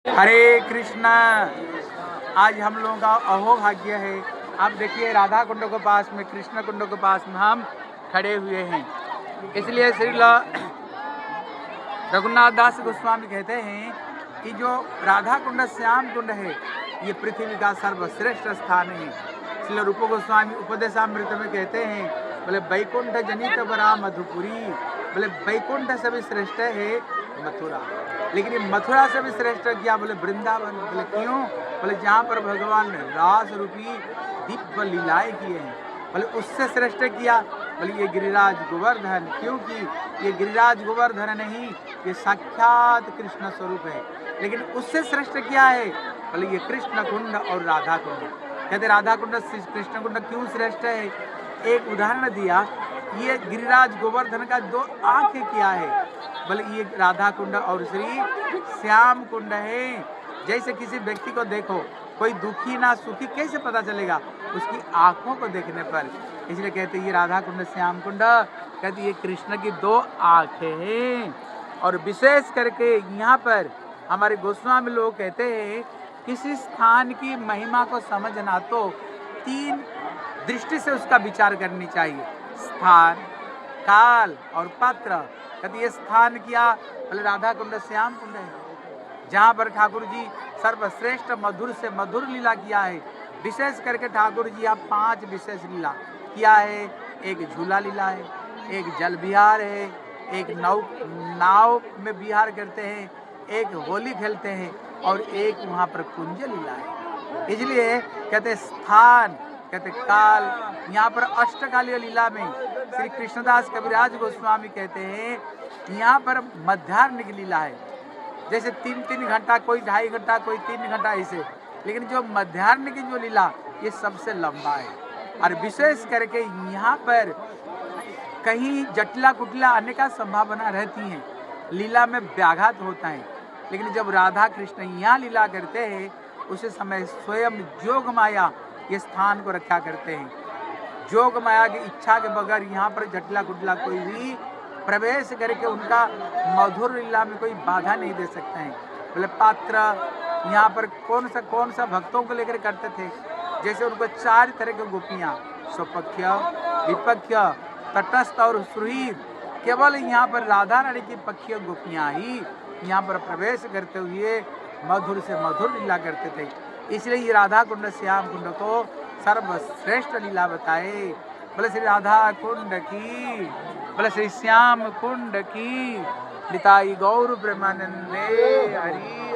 हरे कृष्णा। आज हम लोगों का अहोभाग्य है। आप देखिए राधा कुंड के पास में, कृष्ण कुंड के पास में हम खड़े हुए हैं। इसलिए श्री रघुनाथ दास गोस्वामी कहते हैं कि जो राधा कुंड श्याम कुंड है ये पृथ्वी का सर्वश्रेष्ठ स्थान है। श्री रूप गोस्वामी उपदेशामृत में कहते हैं, बोले वैकुंठ जनित बरा मधुपुरी, बोले वैकुंठ से भी श्रेष्ठ है मथुरा, लेकिन ये मथुरा से भी श्रेष्ठ क्या? बोले वृंदावन। बोले क्यों? बोले जहाँ पर भगवान ने रास रूपी दिव्य लीलाएं किए हैं, बोले उससे श्रेष्ठ किया। बोले ये गिरिराज गोवर्धन, क्योंकि ये गिरिराज गोवर्धन नहीं, ये साक्षात कृष्ण स्वरूप है। लेकिन उससे श्रेष्ठ क्या है? बोले ये कृष्ण कुंड और राधा कुंड। कहते राधा कुंड कृष्ण कुंड क्यों श्रेष्ठ है? एक उदाहरण दिया, ये गिरिराज गोवर्धन का दो आंखें क्या है? बोले ये राधा कुंड और श्री श्याम कुंड है। जैसे किसी व्यक्ति को देखो, कोई दुखी ना सुखी कैसे पता चलेगा? उसकी आंखों को देखने पर। इसलिए कहते ये राधा कुंड श्याम कुंड, कहते ये कृष्ण की दो आंखें हैं। और विशेष करके यहाँ पर हमारे गोस्वामी लोग कहते हैं किसी स्थान की महिमा को समझना तो तीन दृष्टि से उसका विचार करनी चाहिए, स्थान, काल और पात्र। कहते ये स्थान किया, बोले राधा कुंड श्याम कुंड है, जहाँ पर ठाकुर जी सर्वश्रेष्ठ मधुर से मधुर लीला किया है। विशेष करके ठाकुर जी आप 5 विशेष लीला किया है। एक झूला लीला है, एक जल विहार है, एक नाव में विहार करते हैं, एक होली खेलते हैं और एक वहाँ पर कुंज लीला है। इसलिए कहते स्थान, कहते काल। यहाँ पर अष्टकालीय लीला में श्री कृष्णदास कविराज गोस्वामी कहते हैं यहाँ पर मध्याह्न की लीला है। जैसे 3-3 घंटा, कोई 2.5 घंटा, कोई 3 घंटा ऐसे। लेकिन जो मध्याह्न की जो लीला ये सबसे लंबा है। और विशेष करके यहाँ पर कहीं जटिला कुटिला आने का संभावना रहती है, लीला में व्याघात होता है। लेकिन जब राधा कृष्ण यहाँ लीला करते हैं उस समय स्वयं जोग माया ये स्थान को रक्षा करते हैं। जोग माया की इच्छा के बगैर यहाँ पर जटिला कुटिला कोई भी प्रवेश करके उनका मधुर लीला में कोई बाधा नहीं दे सकते हैं। बोले पात्र यहाँ पर कौन सा भक्तों को लेकर करते थे। जैसे उनको 4 तरह के गोपियाँ, स्वपक्ष, विपक्ष, तटस्थ और सुहृद। केवल यहाँ पर राधा रानी की पक्षीय गोपियाँ ही यहाँ पर प्रवेश करते हुए मधुर से मधुर लीला करते थे। इसलिए ये राधा कुंड श्याम कुंड को सर्वश्रेष्ठ लीला बताए। बोले श्री राधा कुंड की, बोले श्री श्याम कुंड की। निताई गौर प्रेमानंदे हरि।